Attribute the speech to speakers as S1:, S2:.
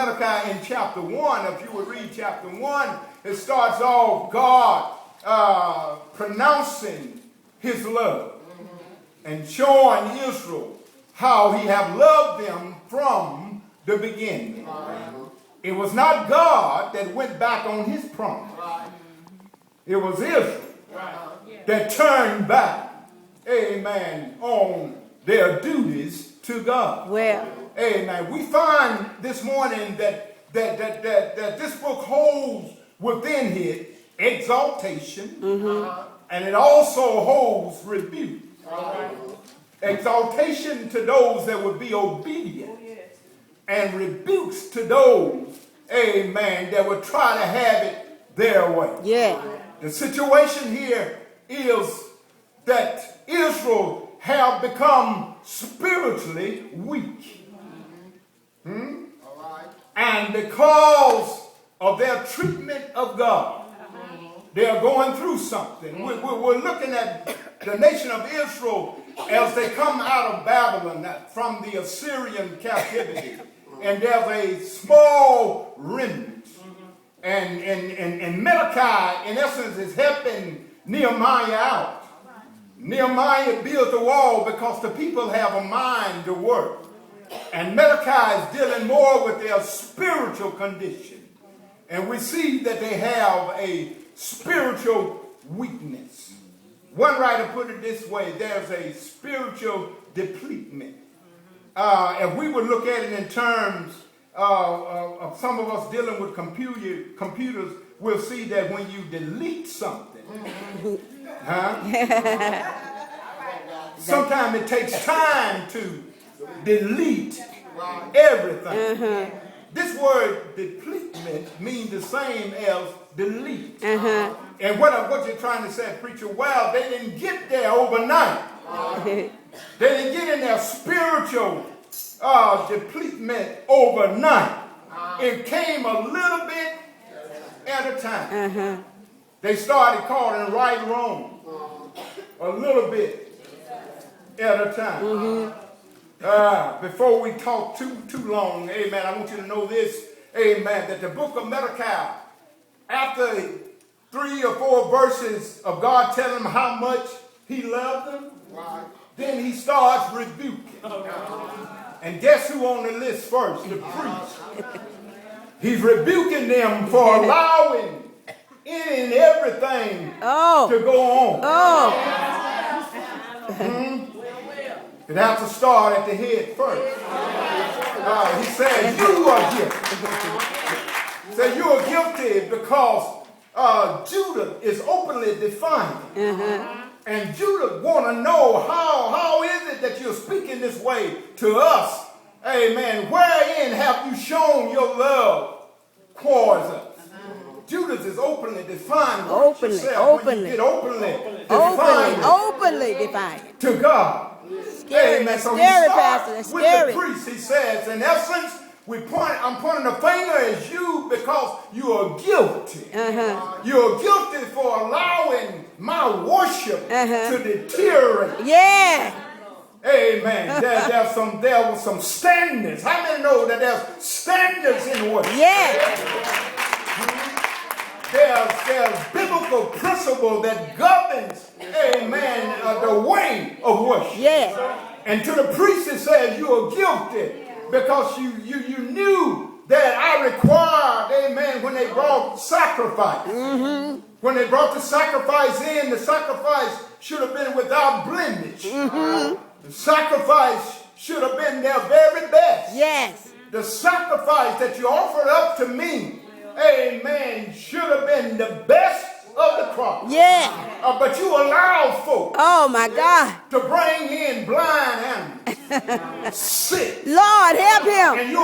S1: Malachi in chapter 1, if you would read chapter 1, it starts off God pronouncing his love and showing Israel how he have loved them from the beginning. It was not God that went back on his promise. It was Israel that turned back, amen, on their duties to God.
S2: Well,
S1: amen. We find this morning that this book holds within it exaltation, and it also holds rebuke. Exaltation to those that would be obedient, and rebukes to those, amen, that would try to have it their way.
S2: yeah.
S1: The situation here is that Israel have become spiritually weak. And because of their treatment of God, they are going through something. We're looking at the nation of Israel as they come out of Babylon from the Assyrian captivity. And there's a small remnant. And Malachi, in essence, is helping Nehemiah out. Nehemiah built the wall because the people have a mind to work. And Malachi is dealing more with their spiritual condition. And we see that they have a spiritual weakness. One writer put it this way: there's a spiritual depletement. If we would look at it in terms of some of us dealing with computers, we'll see that when you delete something, sometimes it takes time to delete everything. This word depletement means the same as delete. And what you're trying to say, preacher, well, they didn't get there overnight. They didn't get in their spiritual depletement overnight. It came a little bit at a time. They started calling right wrong a little bit at a time. Before we talk too long, amen, I want you to know this, amen, that the book of Malachi, after 3 or 4 verses of God telling them how much he loved them, then he starts rebuking. And guess who on the list first? The priest. He's rebuking them for allowing any and everything to go on. It has to start at the head first. He said, you are guilty. He said, you are guilty because Judah is openly defiant. And Judah want to know how is it that you're speaking this way to us? Amen. Wherein have you shown your love towards us? Judah is openly defiant.
S2: Openly defiant.
S1: To God.
S2: Scary,
S1: amen. So
S2: scary,
S1: he
S2: Pastor.
S1: starts
S2: That's
S1: with
S2: scary.
S1: the priest. He says, in essence, I'm pointing the finger at you because you are guilty. You're guilty for allowing my worship to deteriorate.
S2: Yeah.
S1: Amen. There was some standards. How many know that there's standards in worship?
S2: Yeah.
S1: There's biblical principle that governs, amen, the way of worship.
S2: Yeah.
S1: And to the priest it says you are guilty because you knew that I required, amen, when they brought sacrifice. When they brought the sacrifice in, the sacrifice should have been without blemish. The sacrifice should have been their very best.
S2: Yes.
S1: The sacrifice that you offered up to me, amen, should have been the best of the crop.
S2: Yeah.
S1: But you allowed folks
S2: Oh my God.
S1: to bring in blind animals, sick.
S2: Lord help him.
S1: And you